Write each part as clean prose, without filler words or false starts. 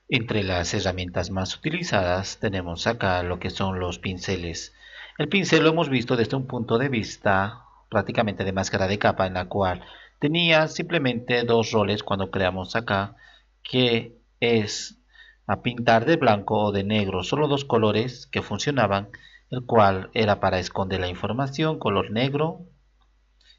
Entre las herramientas más utilizadas tenemos acá lo que son los pinceles. El pincel lo hemos visto desde un punto de vista prácticamente de máscara de capa, en la cual tenía simplemente dos roles cuando creamos acá, que es a pintar de blanco o de negro, solo dos colores que funcionaban, el cual era para esconder la información, color negro,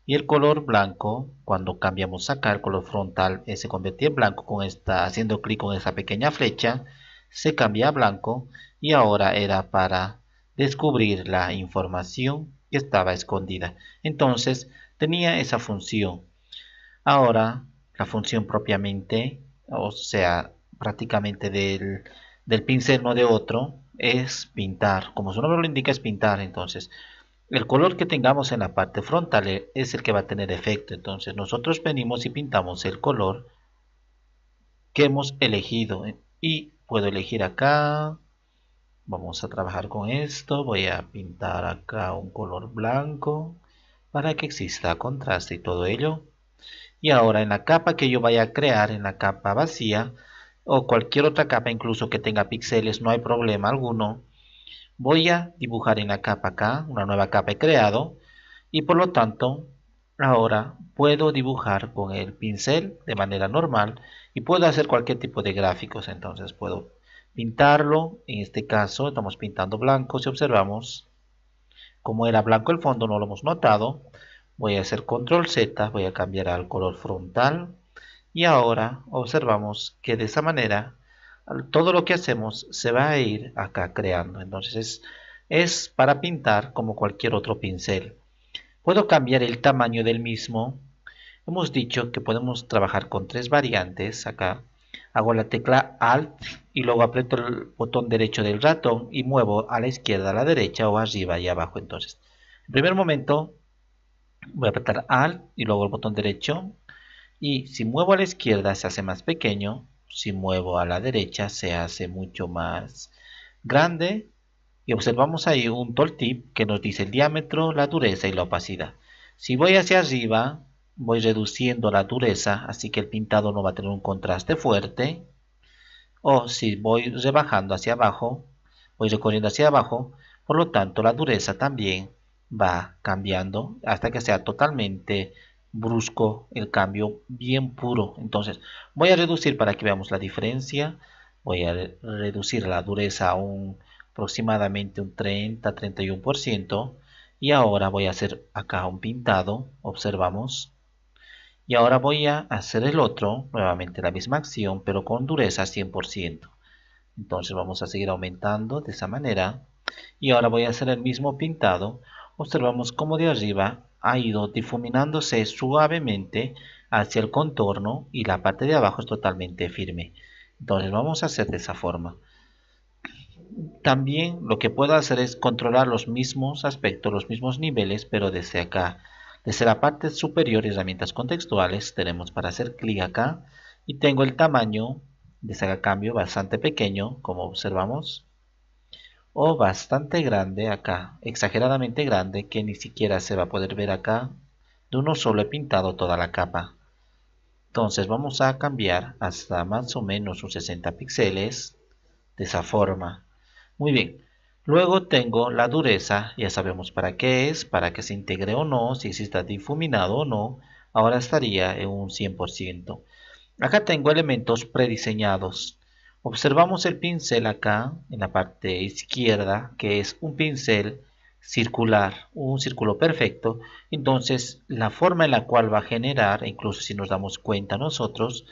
y el color blanco, cuando cambiamos acá el color frontal, se convertía en blanco con haciendo clic con esa pequeña flecha, se cambia a blanco y ahora era para descubrir la información que estaba escondida. Entonces tenía esa función. Ahora la función propiamente, o sea, prácticamente del pincel, no de otro, es pintar. Como su nombre lo indica, es pintar. Entonces el color que tengamos en la parte frontal es el que va a tener efecto. Entonces nosotros venimos y pintamos el color que hemos elegido. Y puedo elegir acá. Vamos a trabajar con esto. Voy a pintar acá un color blanco para que exista contraste y todo ello. Y ahora en la capa que yo vaya a crear, en la capa vacía, o cualquier otra capa incluso que tenga píxeles, no hay problema alguno. Voy a dibujar en la capa acá, una nueva capa he creado. Y por lo tanto, ahora puedo dibujar con el pincel de manera normal y puedo hacer cualquier tipo de gráficos. Entonces puedo pintarlo. En este caso estamos pintando blanco. Si observamos, como era blanco el fondo, no lo hemos notado. Voy a hacer control Z, voy a cambiar al color frontal. Y ahora observamos que de esa manera todo lo que hacemos se va a ir acá creando. Entonces es para pintar como cualquier otro pincel. Puedo cambiar el tamaño del mismo. Hemos dicho que podemos trabajar con tres variantes. Acá hago la tecla Alt y luego aprieto el botón derecho del ratón y muevo a la izquierda, a la derecha o arriba y abajo. Entonces, en primer momento voy a apretar Alt y luego el botón derecho. Y si muevo a la izquierda se hace más pequeño. Si muevo a la derecha se hace mucho más grande. Y observamos ahí un tooltip que nos dice el diámetro, la dureza y la opacidad. Si voy hacia arriba, voy reduciendo la dureza, así que el pintado no va a tener un contraste fuerte. O si voy rebajando hacia abajo, voy recorriendo hacia abajo, por lo tanto la dureza también va cambiando hasta que sea totalmente brusco el cambio, bien puro. Entonces voy a reducir para que veamos la diferencia. Voy a reducir la dureza a aproximadamente un 30-31%. Y ahora voy a hacer acá un pintado. Observamos. Y ahora voy a hacer el otro, nuevamente la misma acción, pero con dureza 100%. Entonces vamos a seguir aumentando de esa manera. Y ahora voy a hacer el mismo pintado. Observamos cómo de arriba ha ido difuminándose suavemente hacia el contorno y la parte de abajo es totalmente firme. Entonces vamos a hacer de esa forma. También lo que puedo hacer es controlar los mismos aspectos, los mismos niveles, pero desde acá. Desde la parte superior, herramientas contextuales, tenemos para hacer clic acá y tengo el tamaño de ese cambio bastante pequeño, como observamos, o bastante grande acá, exageradamente grande, que ni siquiera se va a poder ver acá. De uno solo he pintado toda la capa. Entonces vamos a cambiar hasta más o menos un 60 píxeles, de esa forma. Muy bien. Luego tengo la dureza, ya sabemos para qué es, para que se integre o no, si está difuminado o no. Ahora estaría en un 100%. Acá tengo elementos prediseñados. Observamos el pincel acá en la parte izquierda, que es un pincel circular, un círculo perfecto. Entonces, la forma en la cual va a generar, incluso si nos damos cuenta nosotros,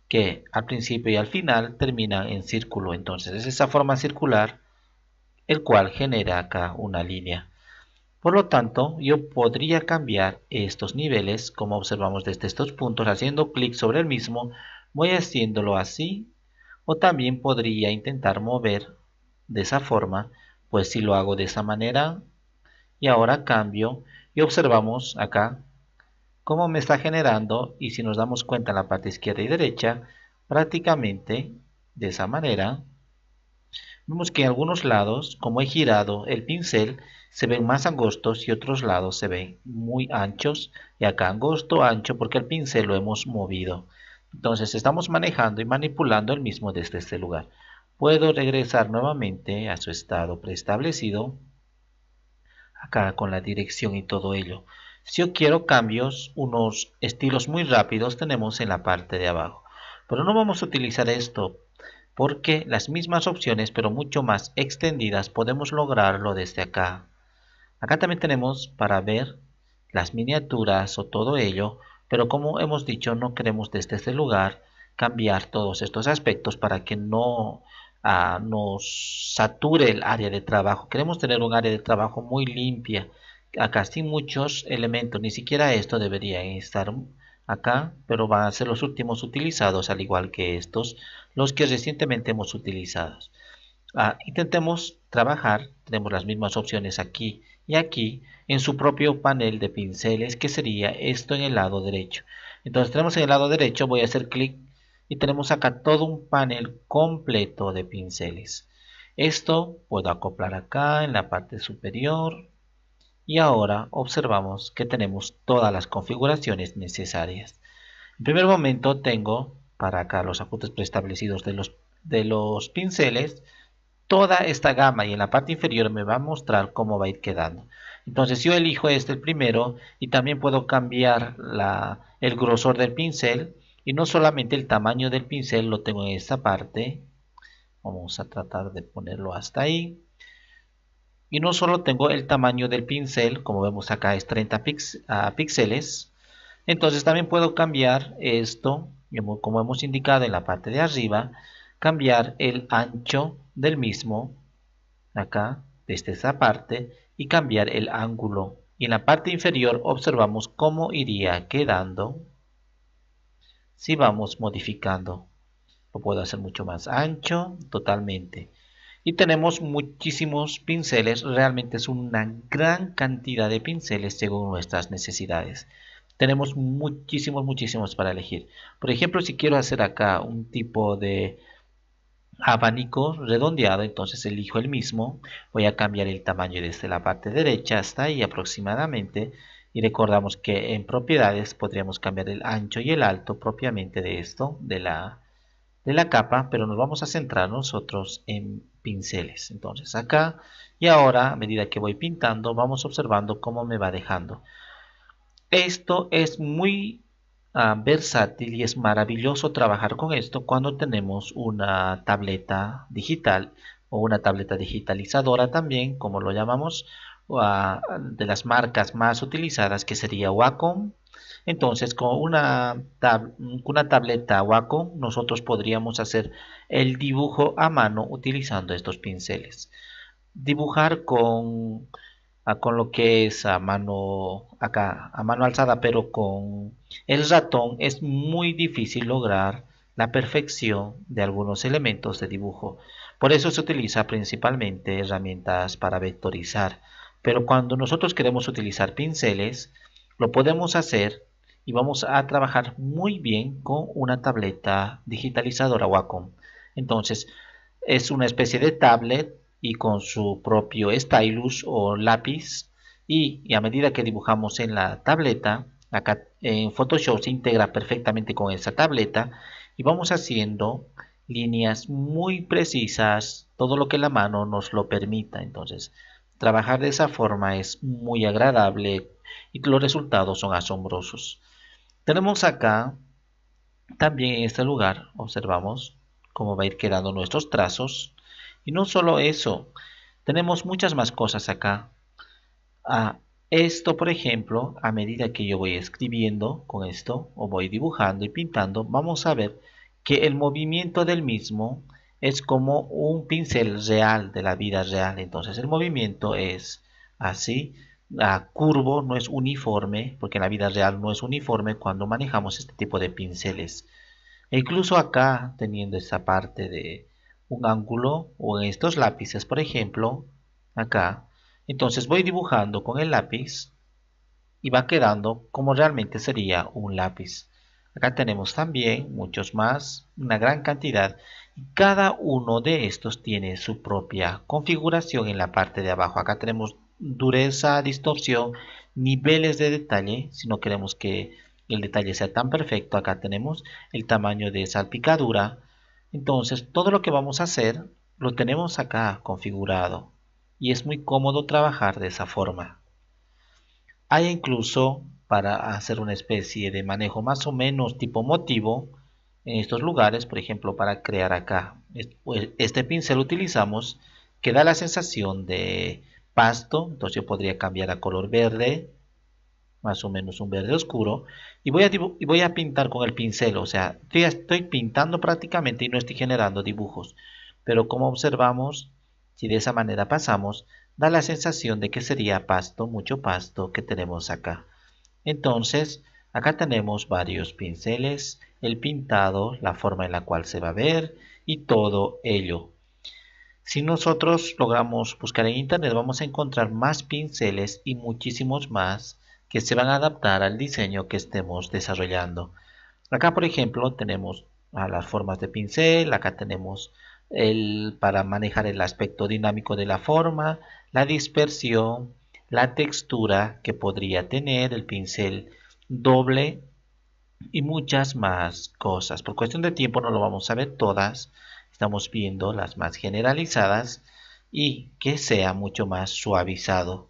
que al principio y al final termina en círculo. Entonces, es esa forma circular el cual genera acá una línea. Por lo tanto, yo podría cambiar estos niveles, como observamos desde estos puntos, haciendo clic sobre el mismo, voy haciéndolo así, o también podría intentar mover de esa forma, pues si lo hago de esa manera, y ahora cambio, y observamos acá cómo me está generando, y si nos damos cuenta en la parte izquierda y derecha, prácticamente de esa manera, vemos que en algunos lados, como he girado el pincel, se ven más angostos y otros lados se ven muy anchos. Y acá angosto, ancho, porque el pincel lo hemos movido. Entonces estamos manejando y manipulando el mismo desde este lugar. Puedo regresar nuevamente a su estado preestablecido, acá con la dirección y todo ello. Si yo quiero cambios, unos estilos muy rápidos tenemos en la parte de abajo. Pero no vamos a utilizar esto porque las mismas opciones, pero mucho más extendidas, podemos lograrlo desde acá. Acá también tenemos para ver las miniaturas o todo ello, pero como hemos dicho, no queremos desde este lugar cambiar todos estos aspectos para que no nos sature el área de trabajo. Queremos tener un área de trabajo muy limpia, acá sin muchos elementos, ni siquiera esto debería estar acá, pero van a ser los últimos utilizados, al igual que estos, los que recientemente hemos utilizado. Intentemos trabajar, tenemos las mismas opciones aquí y aquí en su propio panel de pinceles, que sería esto en el lado derecho. Entonces tenemos en el lado derecho, voy a hacer clic y tenemos acá todo un panel completo de pinceles. Esto puedo acoplar acá en la parte superior y ahora observamos que tenemos todas las configuraciones necesarias. En primer momento tengo para acá los ajustes preestablecidos de los pinceles, toda esta gama, y en la parte inferior me va a mostrar cómo va a ir quedando. Entonces yo elijo este el primero y también puedo cambiar el grosor del pincel, y no solamente el tamaño del pincel lo tengo en esta parte. Vamos a tratar de ponerlo hasta ahí. Y no solo tengo el tamaño del pincel, como vemos acá es 30 píxeles, entonces también puedo cambiar esto, como hemos indicado en la parte de arriba, cambiar el ancho del mismo acá, desde esa parte, y cambiar el ángulo. Y en la parte inferior observamos cómo iría quedando si vamos modificando. Lo puedo hacer mucho más ancho, totalmente. Y tenemos muchísimos pinceles, realmente es una gran cantidad de pinceles según nuestras necesidades. Tenemos muchísimos para elegir. Por ejemplo, si quiero hacer acá un tipo de abanico redondeado, entonces elijo el mismo. Voy a cambiar el tamaño desde la parte derecha hasta ahí aproximadamente, y recordamos que en propiedades podríamos cambiar el ancho y el alto propiamente de esto, de la capa, pero nos vamos a centrar nosotros en pinceles. Entonces acá y ahora, a medida que voy pintando, vamos observando cómo me va dejando. Esto es muy versátil y es maravilloso trabajar con esto cuando tenemos una tableta digital o una tableta digitalizadora también, como lo llamamos, de las marcas más utilizadas, que sería Wacom. Entonces, con una tableta Wacom nosotros podríamos hacer el dibujo a mano utilizando estos pinceles. Dibujar con lo que es a mano acá, a mano alzada, pero con el ratón es muy difícil lograr la perfección de algunos elementos de dibujo. Por eso se utiliza principalmente herramientas para vectorizar. Pero cuando nosotros queremos utilizar pinceles, lo podemos hacer y vamos a trabajar muy bien con una tableta digitalizadora Wacom. Entonces, es una especie de tablet y con su propio stylus o lápiz, y a medida que dibujamos en la tableta, acá en Photoshop se integra perfectamente con esa tableta y vamos haciendo líneas muy precisas, todo lo que la mano nos lo permita. Entonces, trabajar de esa forma es muy agradable y los resultados son asombrosos. Tenemos acá también en este lugar, observamos cómo va a ir quedando nuestros trazos. Y no solo eso, tenemos muchas más cosas acá. Esto, por ejemplo, a medida que yo voy escribiendo con esto, o voy dibujando y pintando, vamos a ver que el movimiento del mismo es como un pincel real de la vida real. Entonces el movimiento es así, curvo, no es uniforme, porque en la vida real no es uniforme cuando manejamos este tipo de pinceles. E incluso acá, teniendo esta parte de un ángulo, o en estos lápices, por ejemplo, acá, entonces voy dibujando con el lápiz y va quedando como realmente sería un lápiz. Acá tenemos también muchos más, una gran cantidad, y cada uno de estos tiene su propia configuración en la parte de abajo. Acá tenemos dureza, distorsión, niveles de detalle, si no queremos que el detalle sea tan perfecto. Acá tenemos el tamaño de salpicadura. Entonces todo lo que vamos a hacer lo tenemos acá configurado y es muy cómodo trabajar de esa forma. Hay incluso para hacer una especie de manejo más o menos tipo motivo en estos lugares, por ejemplo, para crear acá. Pues, este pincel utilizamos que da la sensación de pasto, entonces yo podría cambiar a color verde, más o menos un verde oscuro, y voy a pintar con el pincel, o sea, estoy pintando prácticamente y no estoy generando dibujos, pero como observamos, si de esa manera pasamos, da la sensación de que sería pasto, mucho pasto que tenemos acá. Entonces, acá tenemos varios pinceles, el pintado, la forma en la cual se va a ver y todo ello. Si nosotros logramos buscar en internet, vamos a encontrar más pinceles y muchísimos más que se van a adaptar al diseño que estemos desarrollando. Acá, por ejemplo, tenemos las formas de pincel, acá tenemos el para manejar el aspecto dinámico de la forma, la dispersión, la textura que podría tener el pincel doble y muchas más cosas. Por cuestión de tiempo no lo vamos a ver todas, estamos viendo las más generalizadas y que sea mucho más suavizado.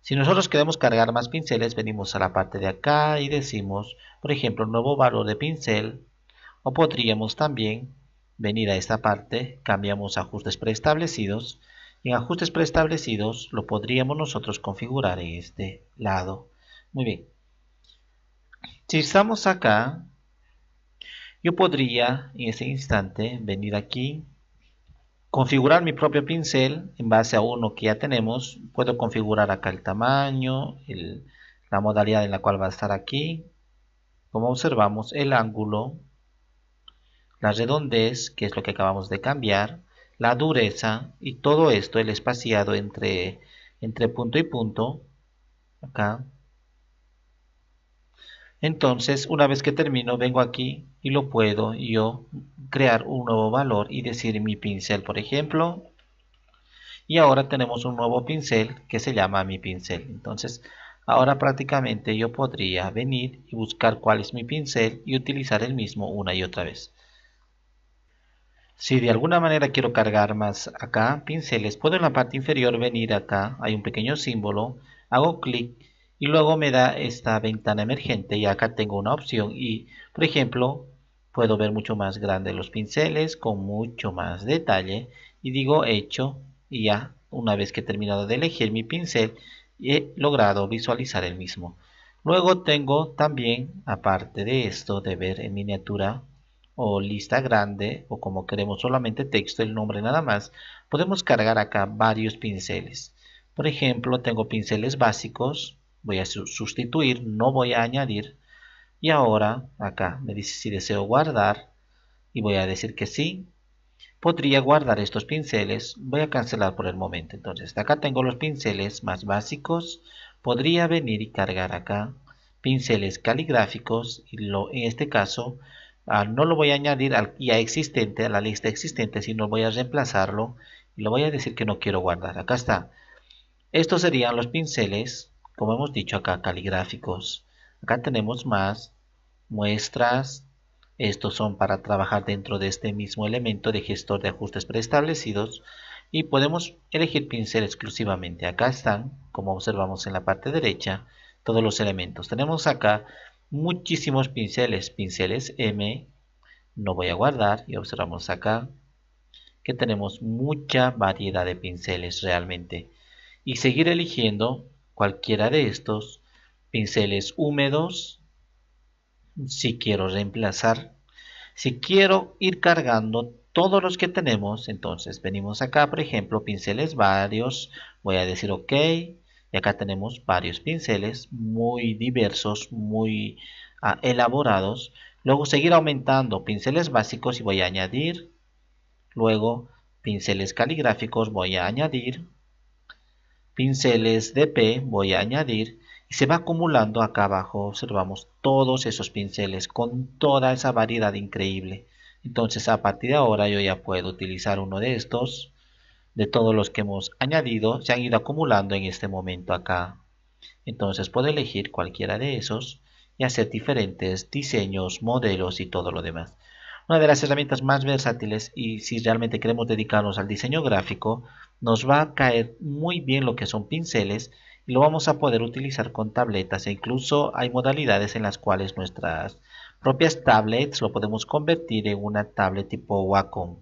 Si nosotros queremos cargar más pinceles, venimos a la parte de acá y decimos, por ejemplo, nuevo valor de pincel, o podríamos también venir a esta parte, cambiamos ajustes preestablecidos, y en ajustes preestablecidos lo podríamos nosotros configurar en este lado. Muy bien, si estamos acá, yo podría en este instante venir aquí, configurar mi propio pincel en base a uno que ya tenemos. Puedo configurar acá el tamaño, la modalidad en la cual va a estar aquí. Como observamos, el ángulo, la redondez, que es lo que acabamos de cambiar, la dureza y todo esto, el espaciado entre punto y punto, acá. Entonces, una vez que termino, vengo aquí y lo puedo yo crear un nuevo valor y decir mi pincel, por ejemplo. Y ahora tenemos un nuevo pincel que se llama mi pincel. Entonces, ahora prácticamente yo podría venir y buscar cuál es mi pincel y utilizar el mismo una y otra vez. Si de alguna manera quiero cargar más acá pinceles, puedo en la parte inferior venir acá, hay un pequeño símbolo, hago clic y luego me da esta ventana emergente y acá tengo una opción y, por ejemplo, puedo ver mucho más grande los pinceles con mucho más detalle y digo hecho y ya una vez que he terminado de elegir mi pincel he logrado visualizar el mismo. Luego tengo también, aparte de esto de ver en miniatura, o lista grande o como queremos solamente texto, el nombre nada más, podemos cargar acá varios pinceles. Por ejemplo, tengo pinceles básicos, voy a sustituir, no voy a añadir. Y ahora acá me dice si deseo guardar y voy a decir que sí. Podría guardar estos pinceles, voy a cancelar por el momento. Entonces, acá tengo los pinceles más básicos. Podría venir y cargar acá pinceles caligráficos y en este caso no lo voy a añadir al ya existente, a la lista existente, sino voy a reemplazarlo y le voy a decir que no quiero guardar. Acá está. Estos serían los pinceles, como hemos dicho acá, caligráficos. Acá tenemos más muestras. Estos son para trabajar dentro de este mismo elemento de gestor de ajustes preestablecidos y podemos elegir pincel exclusivamente. Acá están, como observamos en la parte derecha, todos los elementos. Tenemos acá muchísimos pinceles, pinceles M, no voy a guardar y observamos acá que tenemos mucha variedad de pinceles realmente y seguir eligiendo cualquiera de estos pinceles húmedos si quiero reemplazar. Si quiero ir cargando todos los que tenemos, entonces venimos acá, por ejemplo, pinceles varios, voy a decir OK, y acá tenemos varios pinceles muy diversos, muy elaborados. Luego seguir aumentando pinceles básicos y voy a añadir. Luego pinceles caligráficos voy a añadir. Pinceles de P voy a añadir y se va acumulando acá abajo. Observamos todos esos pinceles con toda esa variedad increíble. Entonces a partir de ahora yo ya puedo utilizar uno de estos. De todos los que hemos añadido se han ido acumulando en este momento acá. Entonces puedo elegir cualquiera de esos y hacer diferentes diseños, modelos y todo lo demás. Una de las herramientas más versátiles, y si realmente queremos dedicarnos al diseño gráfico, nos va a caer muy bien lo que son pinceles y lo vamos a poder utilizar con tabletas, e incluso hay modalidades en las cuales nuestras propias tablets lo podemos convertir en una tablet tipo Wacom.